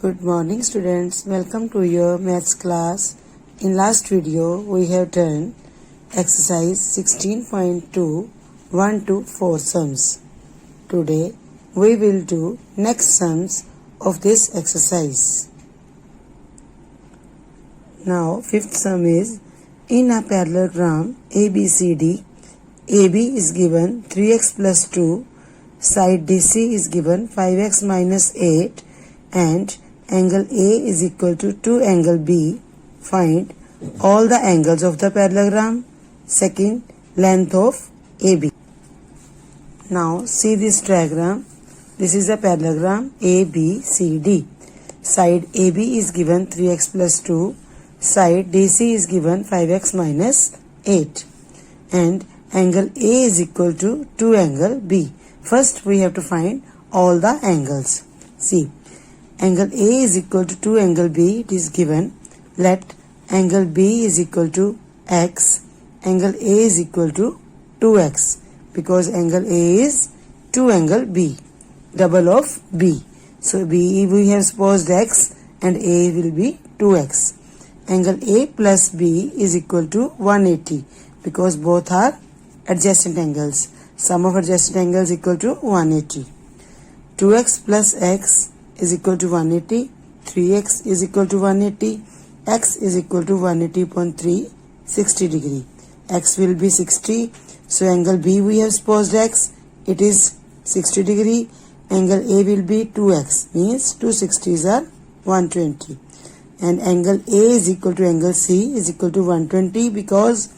Good morning students, welcome to your maths class. In last video we have done exercise 16.2 1 to 4 sums. Today we will do next sums of this exercise. Now fifth sum is, in a parallelogram ABCD, AB is given 3x plus 2, side DC is given 5x minus 8 and angle A is equal to angle B. Find all the angles of the parallelogram. Second, length of AB. Now see this diagram. This is a parallelogram ABCD. Side AB is given 3x plus 2. Side DC is given 5x minus 8. And angle A is equal to angle B. First we have to find all the angles. See. Angle A is equal to angle B, it is given. Let angle B is equal to x, angle A is equal to 2x, because angle A is 2 angle B, double of B. So B we have supposed x and A will be 2x. Angle A plus B is equal to 180, because both are adjacent angles. Sum of adjacent angles equal to 180. 2x plus x is equal to 180, 3x is equal to 180, x is equal to 180 upon 3, 60 degree. X will be 60, so angle B we have supposed x, it is 60 degree. Angle A will be 2x, means 2 60s are 120. And angle A is equal to angle C is equal to 120, because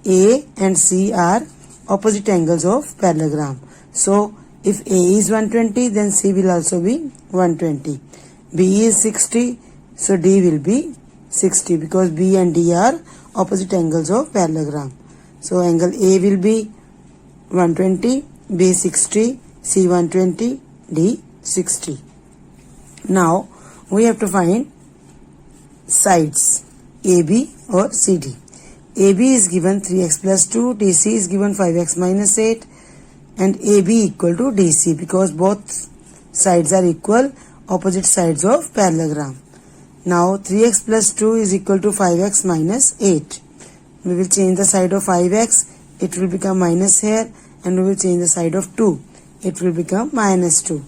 A and C are opposite angles of parallelogram. So if A is 120, then C will also be 120. B is 60, so D will be 60, because B and D are opposite angles of parallelogram. So angle A will be 120, B 60, C 120, D 60. Now we have to find sides AB or CD. AB is given 3x plus 2, DC is given 5x minus 8, and AB equal to DC, because both sides are equal, opposite sides of parallelogram. Now 3x plus 2 is equal to 5x minus 8. We will change the side of 5x, it will become minus here, and we will change the side of 2, it will become minus 2.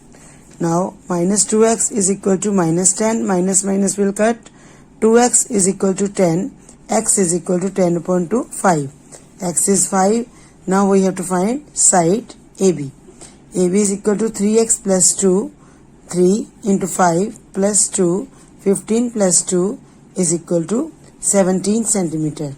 Now minus 2x is equal to minus 10, minus minus will cut, 2x is equal to 10, x is equal to 10 upon 2, 5. X is 5. Now we have to find side AB. AB is equal to 3x plus 2, 3 into 5 plus 2, 15 plus 2 is equal to 17 centimeter.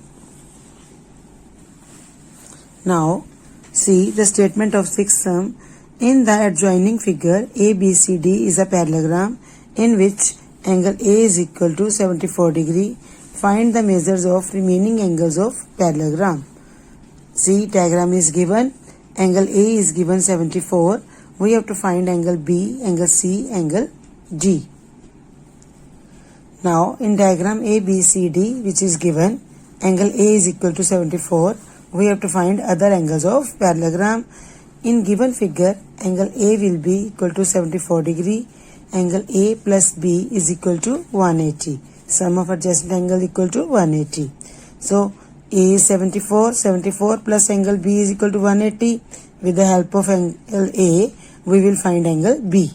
Now see the statement of sixth sum. In the adjoining figure, ABCD is a parallelogram in which angle A is equal to 74 degree. Find the measures of remaining angles of parallelogram. See, diagram is given. Angle A is given 74. We have to find angle B, angle C, angle D. Now in diagram ABCD, which is given, angle A is equal to 74. We have to find other angles of parallelogram. In given figure, angle A will be equal to 74 degree. Angle A plus B is equal to 180. Sum of adjacent angle equal to 180. So A is 74, 74 plus angle B is equal to 180. With the help of angle A, we will find angle B.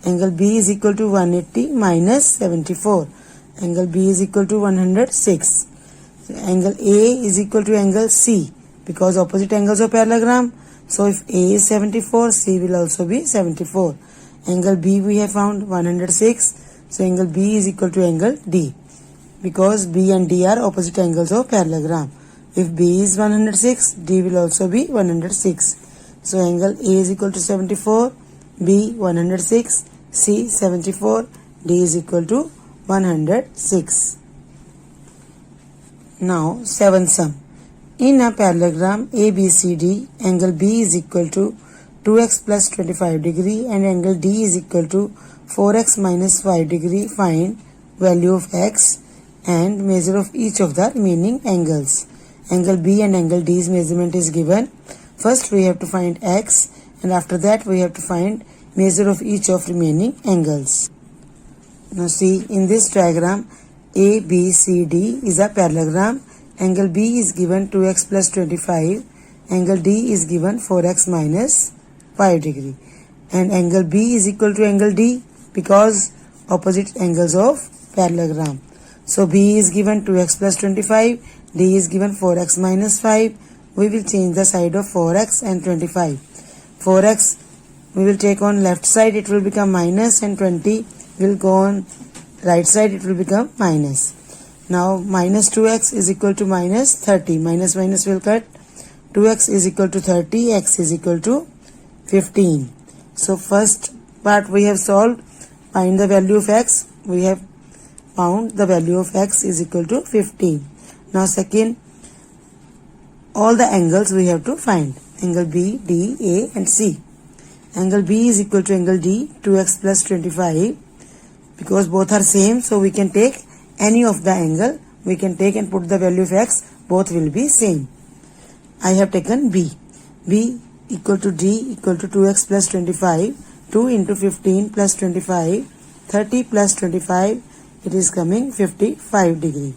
Angle B is equal to 180 minus 74. Angle B is equal to 106. So angle A is equal to angle C, because opposite angles of parallelogram. So if A is 74, C will also be 74. Angle B we have found 106. So angle B is equal to angle D, because B and D are opposite angles of parallelogram. If B is 106, D will also be 106. So angle A is equal to 74, B 106, C 74, D is equal to 106. Now seventh sum. In a parallelogram ABCD, angle B is equal to 2x plus 25 degree and angle D is equal to 4x minus 5 degree. Find value of x and measure of each of the remaining angles. Angle B and angle D's measurement is given. First we have to find x, and after that we have to find measure of each of remaining angles. Now see, in this diagram, ABCD is a parallelogram. Angle B is given 2x plus 25. Angle D is given 4x minus 5 degree. And angle B is equal to angle D because opposite angles of parallelogram. So B is given 2x plus 25. D is given 4x minus 5. We will change the side of 4x and 25. 4x we will take on left side, it will become minus, and 20 will go on right side, it will become minus. Now minus 2x is equal to minus 30. Minus minus will cut. 2x is equal to 30. X is equal to 15. So first part we have solved. Find the value of x. We have found the value of x is equal to 15. Now second, all the angles we have to find. Angle B, D, A and C. Angle B is equal to angle D, 2x plus 25. Because both are same, so we can take any of the angle. We can take and put the value of x. Both will be same. I have taken B. B equal to D equal to 2x plus 25. 2 into 15 plus 25. 30 plus 25. It is coming 55 degree.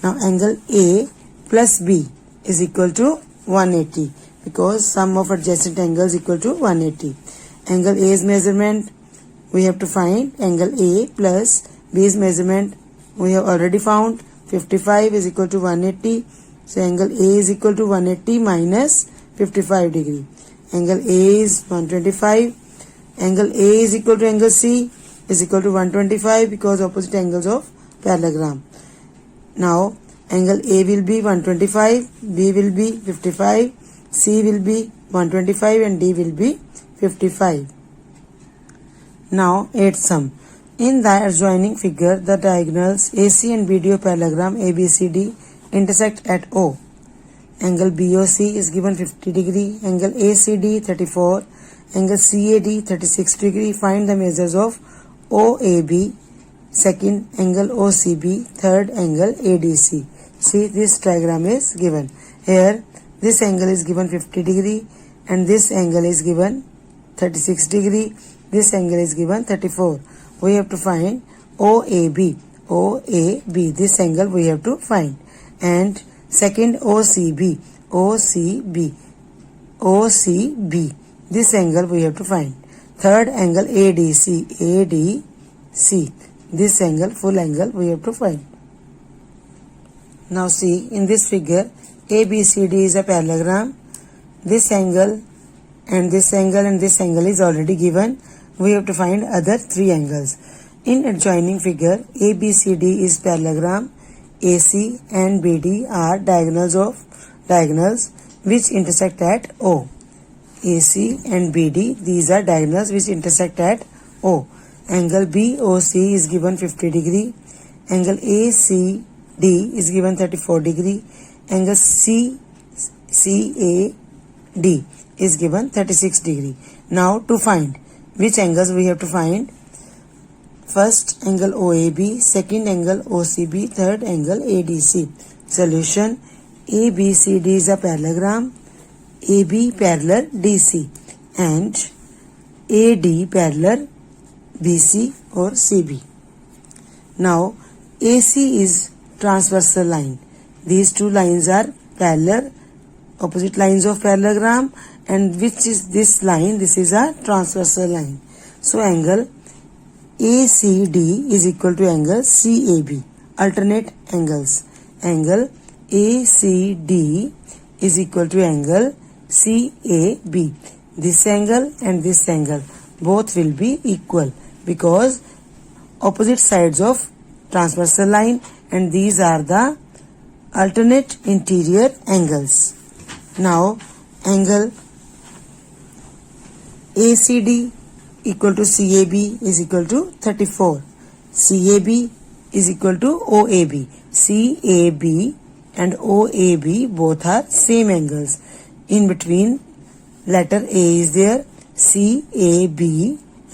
Now angle A plus B is equal to 180. Because sum of adjacent angles equal to 180. Angle A's measurement we have to find. Angle A plus B's measurement we have already found. 55 is equal to 180. So angle A is equal to 180 minus 55 degree. Angle A is 125. Angle A is equal to angle C is equal to 125 because opposite angles of parallelogram. Now angle A will be 125, B will be 55, C will be 125 and D will be 55. Now add sum. In the adjoining figure, the diagonals AC and BD of parallelogram ABCD intersect at O. Angle BOC is given 50 degree, angle ACD 34, angle CAD 36 degree. Find the measures of OAB, second angle OCB, third angle ADC. See, this diagram is given. Here this angle is given 50 degree and this angle is given 36 degree. This angle is given 34. We have to find OAB. OAB. This angle we have to find. And second OCB. OCB. OCB. This angle we have to find. Third angle ADC. ADC. This angle, full angle we have to find. Now see, in this figure, ABCD is a parallelogram. This angle and this angle and this angle is already given. We have to find other three angles. In adjoining figure, ABCD is parallelogram. AC and BD are diagonals which intersect at O. AC and BD, these are diagonals which intersect at O. Angle BOC is given 50 degree. Angle ACD is given 34 degree. Angle CAD is given 36 degree. Now to find which angles we have to find. First angle OAB, second angle OCB, third angle ADC. Solution: ABCD is a parallelogram. AB parallel DC and AD parallel BC or CB. Now AC is transversal line. These two lines are parallel, opposite lines of parallelogram, and which is this line? This is a transversal line. So angle ACD is equal to angle CAB. Alternate angles. Angle ACD is equal to angle CAB. This angle and this angle both will be equal because opposite sides of transversal line, and these are the alternate interior angles. Now angle ACD equal to CAB is equal to 34. CAB is equal to OAB. CAB and OAB both are same angles. In between letter A is there. CAB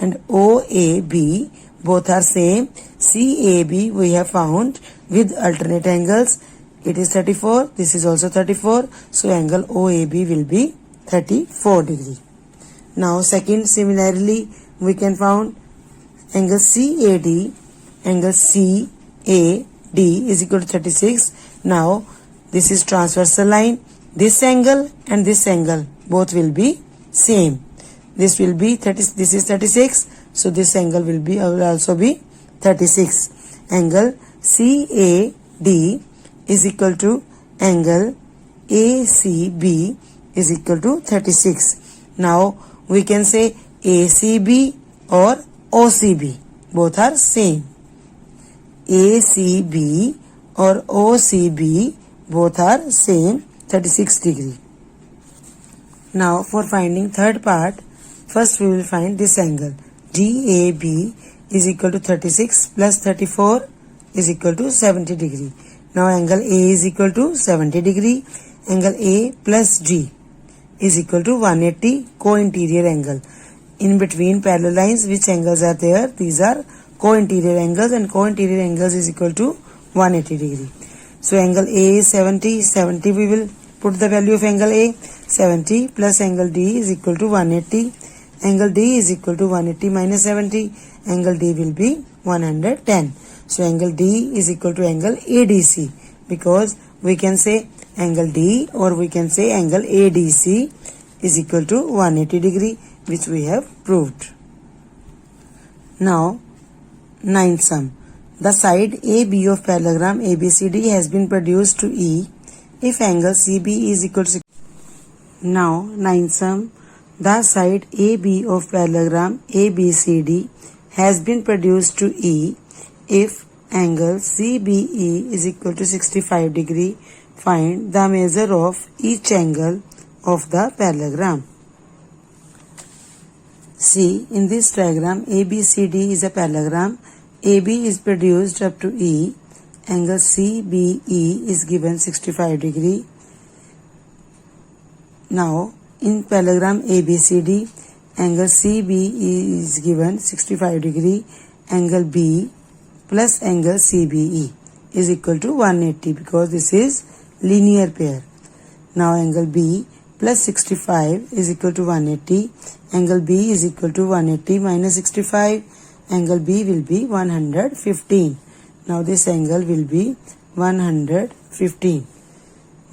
and OAB both are same. CAB we have found with alternate angles. It is 34. This is also 34. So angle OAB will be 34 degree. Now second, similarly we can found angle CAD angle CAD is equal to 36. Now this is transversal line. This angle and this angle both will be same. This will be 30. This is 36. So this angle will also be 36. Angle CAD is equal to angle ACB is equal to 36. Now we can say ACB or OCB. Both are same. ACB or OCB both are same, 36 degree. Now for finding third part, first we will find this angle. DAB is equal to 36 plus 34 is equal to 70 degree. Now angle A is equal to 70 degree. Angle A plus G is equal to 180 co-interior angle. In between parallel lines, which angles are there? These are co-interior angles, and co-interior angles is equal to 180 degree. So angle A is 70. 70 we will put the value of angle A. 70 plus angle D is equal to 180. Angle D is equal to 180 minus 70. Angle D will be 110. So angle D is equal to angle ADC, because we can say angle D or we can say angle ADC is equal to 180 degree, which we have proved. Now, ninth sum. The side AB of parallelogram ABCD has been produced to E if angle CB is equal to. Now, ninth sum. The side AB of parallelogram ABCD has been produced to E if angle CBE is equal to 65 degree. Find the measure of each angle of the parallelogram. See, in this diagram, ABCD is a parallelogram. AB is produced up to E. Angle CBE is given 65 degree. Now, in parallelogram ABCD, angle CBE is given 65 degree. Angle B plus angle CBE is equal to 180, because this is linear pair. Now angle B plus 65 is equal to 180. Angle B is equal to 180 minus 65. Angle B will be 115. Now this angle will be 115.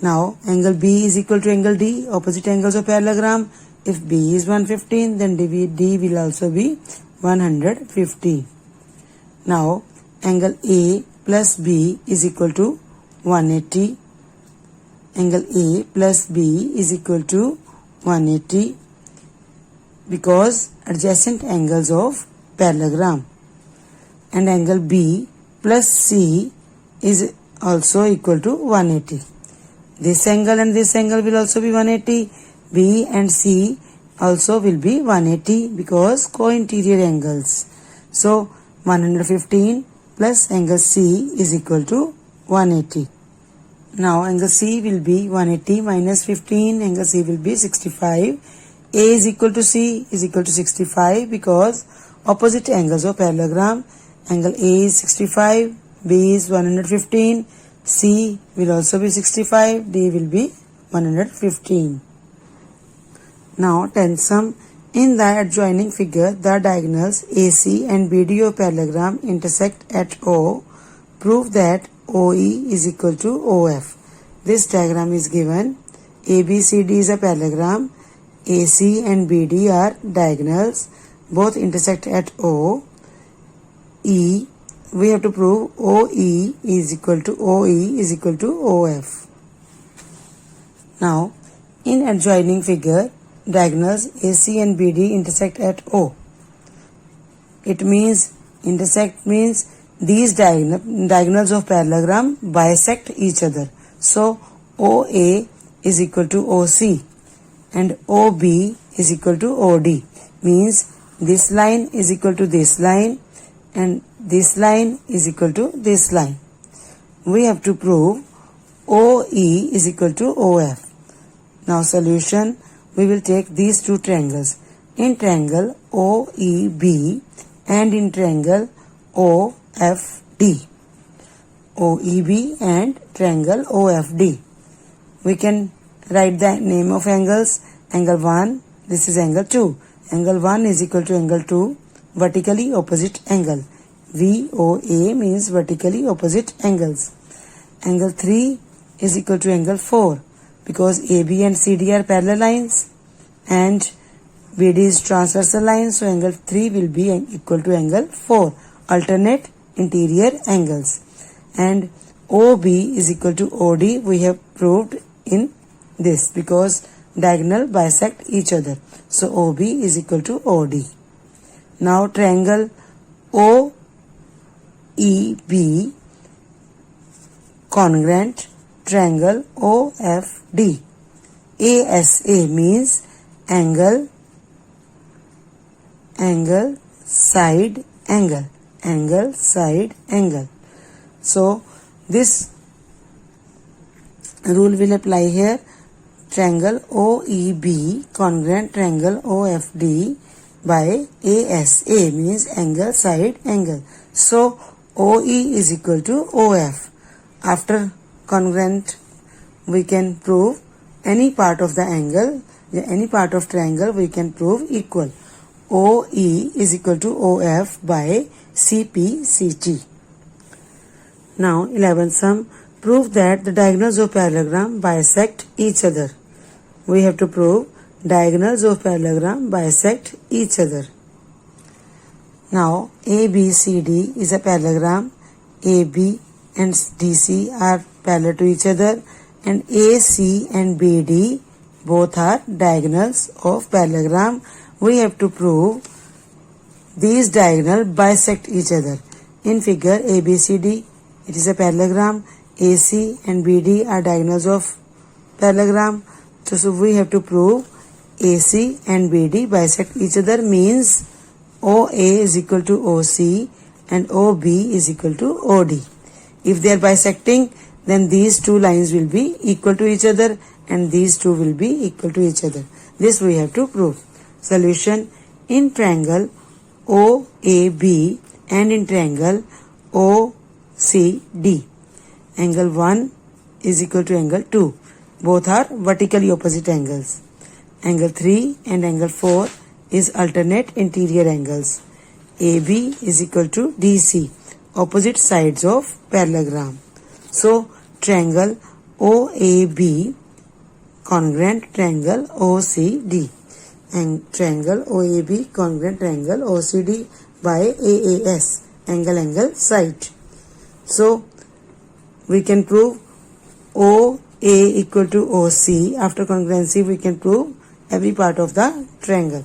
Now angle B is equal to angle D, opposite angles of parallelogram. If B is 115, then D will also be 115. Now angle A plus B is equal to 180. Angle A plus B is equal to 180, because adjacent angles of parallelogram. And angle B plus C is also equal to 180. This angle and this angle will also be 180. B and C also will be 180, because co-interior angles. So 115 plus angle C is equal to 180. Now angle C will be 180 minus 15. Angle C will be 65. A is equal to C is equal to 65, because opposite angles of parallelogram. Angle A is 65, B is 115, C will also be 65, D will be 115. Now 10th sum. In the adjoining figure, the diagonals AC and BD of parallelogram intersect at O. Prove that OE is equal to OF. This diagram is given. ABCD is a parallelogram. AC and BD are diagonals. Both intersect at O. E, we have to prove OE is equal to OF. Now, in adjoining figure, diagonals AC and BD intersect at O. It means, intersect means these diagonals of parallelogram bisect each other. So, OA is equal to OC and OB is equal to OD. Means this line is equal to this line and this line is equal to this line. We have to prove OE is equal to OF. Now solution, we will take these two triangles. In triangle OEB and in triangle OFD. OEB and triangle OFD. We can write the name of angles. Angle 1, this is angle 2. Angle 1 is equal to angle 2, vertically opposite angle. VOA means vertically opposite angles. Angle 3 is equal to angle 4 because AB and CD are parallel lines and BD is transversal line, so angle 3 will be equal to angle 4, alternate interior angles. And OB is equal to OD, we have proved in this because diagonal bisect each other. So OB is equal to OD. Now triangle OEB congruent triangle OFD. ASA means angle side angle. So this rule will apply here. Triangle OEB congruent triangle OFD by ASA means angle side angle. So OE is equal to OF. After congruent we can prove any part of the angle, any part of triangle we can prove equal. OE is equal to OF by CPCT. Now 11th sum, prove that the diagonals of parallelogram bisect each other. We have to prove diagonals of parallelogram bisect each other. Now ABCD is a parallelogram. AB and DC are parallel to each other, and AC and BD both are diagonals of parallelogram. We have to prove these diagonals bisect each other. In figure ABCD, it is a parallelogram. AC and BD are diagonals of parallelogram. So we have to prove AC and BD bisect each other, means OA is equal to OC and OB is equal to OD. If they are bisecting, then these two lines will be equal to each other and these two will be equal to each other. This we have to prove. Solution: in triangle OAB and in triangle OCD, angle 1 is equal to angle 2. Both are vertically opposite angles. Angle 3 and angle 4 is alternate interior angles. AB is equal to DC, opposite sides of parallelogram. So triangle OAB congruent triangle OCD, and triangle OAB congruent triangle OCD by AAS, angle side. So we can prove OA equal to OC. After congruency we can prove every part of the triangle.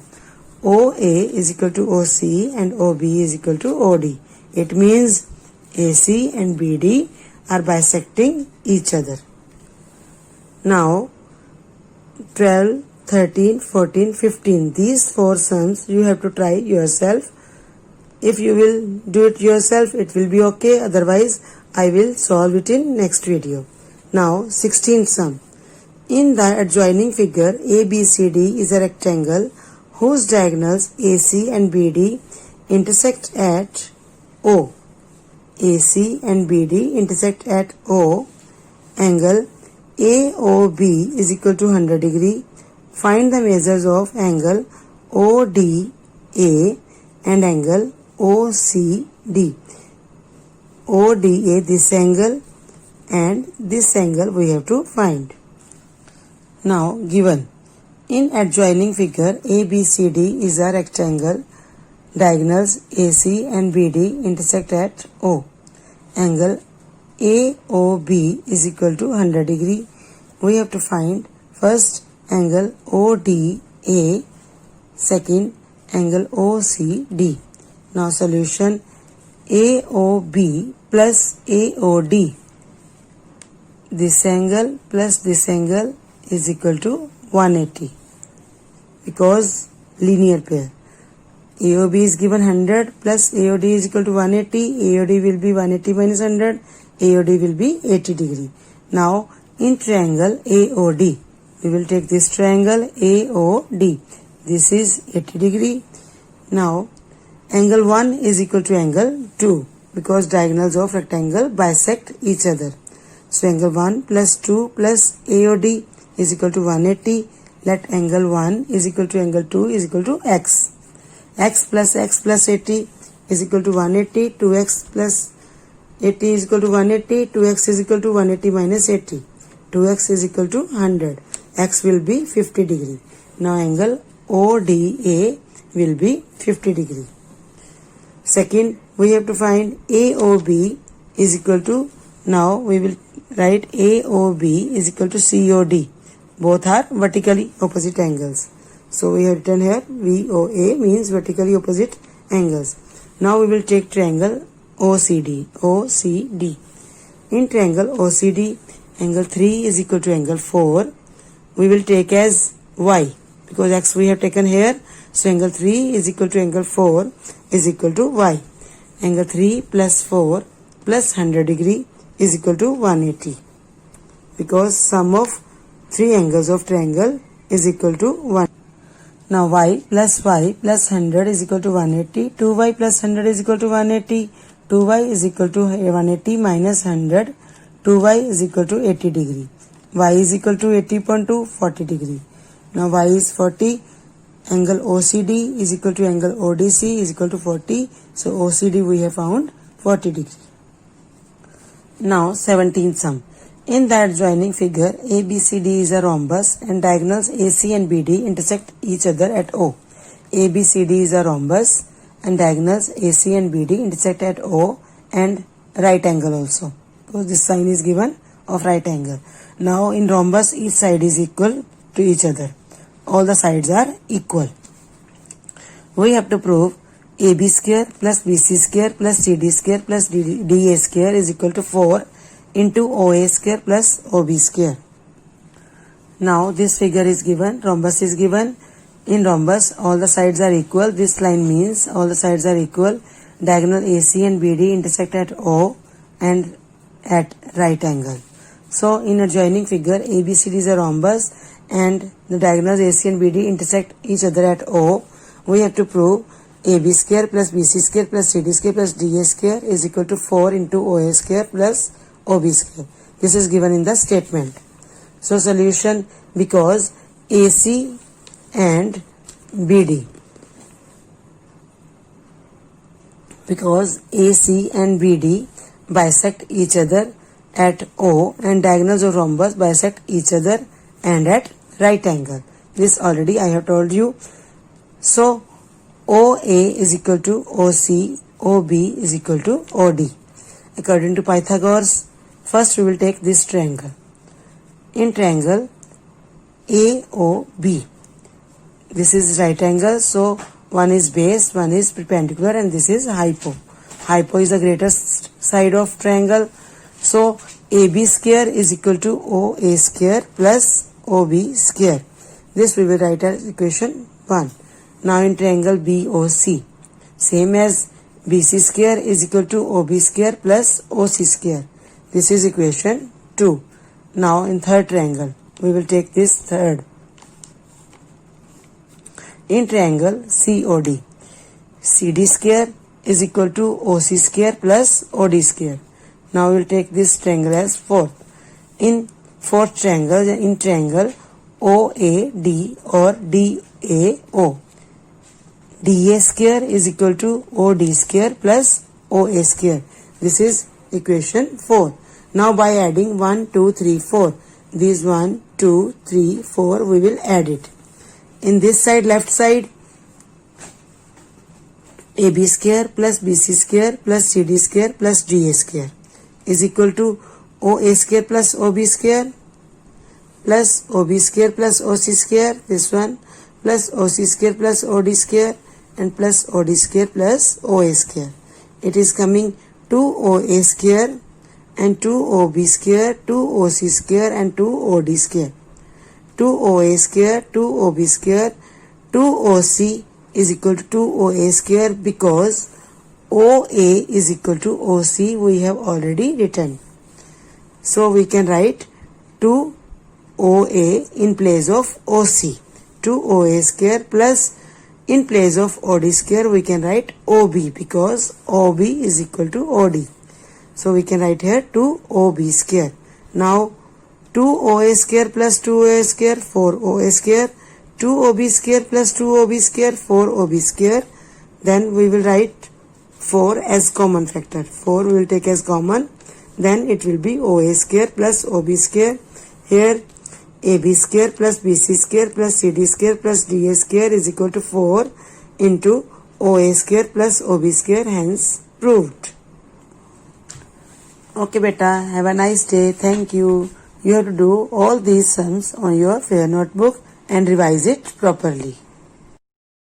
OA is equal to OC and OB is equal to OD. It means AC and BD are bisecting each other. Now 12, 13, 14, 15, these 4 sums you have to try yourself. If you will do it yourself, it will be okay. Otherwise I will solve it in next video. Now 16th sum. In the adjoining figure, ABCD is a rectangle whose diagonals AC and BD intersect at O. AC and BD intersect at O. Angle AOB is equal to 100 degree. Find the measures of angle ODA and angle OCD. ODA, this angle, and this angle we have to find. Now given in adjoining figure, ABCD is a rectangle. Diagonals AC and BD intersect at O. Angle AOB is equal to 100 degree. We have to find first angle ODA, second angle OCD. Now solution: AOB plus AOD. This angle plus this angle is equal to 180 because linear pair. AOB is given 100 plus AOD is equal to 180. AOD will be 180 minus 100. AOD will be 80 degree. Now in triangle AOD, we will take this triangle AOD. This is 80 degree. Now angle 1 is equal to angle 2 because diagonals of rectangle bisect each other. So angle 1 plus 2 plus AOD is equal to 180. Let angle 1 is equal to angle 2 is equal to x. X plus 80 is equal to 180, 2x plus 80 is equal to 180, 2x is equal to 180 minus 80. 2x is equal to 100. X will be 50 degree. Now angle ODA will be 50 degree. Second, we have to find AOB is equal to, now we will write AOB is equal to COD. Both are vertically opposite angles. So we have written here VOA means vertically opposite angles. Now we will take triangle OCD. OCD. In triangle OCD, angle 3 is equal to angle 4. We will take as Y because X we have taken here. So angle 3 is equal to angle 4 is equal to Y. Angle 3 plus 4 plus 100 degree is equal to 180. Because sum of three angles of triangle is equal to 1. Now y plus 100 is equal to 180. 2y plus 100 is equal to 180. 2y is equal to 180 minus 100. 2y is equal to 80 degree. Y is equal to 80.2, 40 degree. Now y is 40. Angle OCD is equal to angle ODC is equal to 40. So OCD we have found 40 degree. Now 17th sum. In the adjoining figure, ABCD is a rhombus and diagonals AC and BD intersect each other at O. ABCD is a rhombus and diagonals AC and BD intersect at O and right angle also. Because this sign is given of right angle. Now in rhombus, each side is equal to each other. All the sides are equal. We have to prove AB square plus BC square plus CD square plus DA square is equal to 4 into OA square plus OB square. Now this figure is given, rhombus is given. In rhombus all the sides are equal. This line means all the sides are equal. Diagonal AC and BD intersect at O and at right angle. So in adjoining figure, ABCD is a rhombus and the diagonals AC and BD intersect each other at O. We have to prove AB square plus BC square plus CD square plus DA square is equal to 4 into OA square plus OB square. This is given in the statement. So solution, because AC and BD, because AC and BD bisect each other at O and diagonals of rhombus bisect each other and at right angle. This already I have told you. So OA is equal to OC, OB is equal to OD. According to Pythagoras, first we will take this triangle. In triangle AOB, this is right angle, so one is base, one is perpendicular and this is hypo. Hypo is the greatest side of triangle. So AB square is equal to OA square plus OB square. This we will write as equation 1. Now in triangle BOC, same as BC square is equal to OB square plus OC square. This is equation 2. Now in third triangle, we will take this third. In triangle COD, CD square is equal to OC square plus OD square. Now we will take this triangle as fourth. In fourth triangle, in triangle OAD or DAO, DA square is equal to OD square plus OA square. This is equation 4. Now by adding 1, 2, 3, 4, these 1, 2, 3, 4, we will add it. In this side, left side, AB square plus BC square plus CD square plus DA square is equal to OA square plus OB square plus OB square plus OC square, this one, plus OC square plus OD square and plus OD square plus OA square. It is coming 2OA square and 2OB square, 2OC square and 2OD square. 2OA square, 2OB square, 2OC is equal to 2OA square because OA is equal to OC we have already written. So we can write 2OA in place of OC. 2OA square plus in place of OD square we can write OB because OB is equal to OD. So we can write here 2OB square. Now 2OA square plus 2OA square, 4OA square, 2OB square plus 2OB square, 4OB square. Then we will write 4 as common factor. 4 we will take as common. Then it will be OA square plus OB square. Here AB square plus BC square plus CD square plus DA square is equal to 4 into OA square plus OB square, hence proved. Okay beta, have a nice day. Thank you. You have to do all these sums on your fair notebook and revise it properly.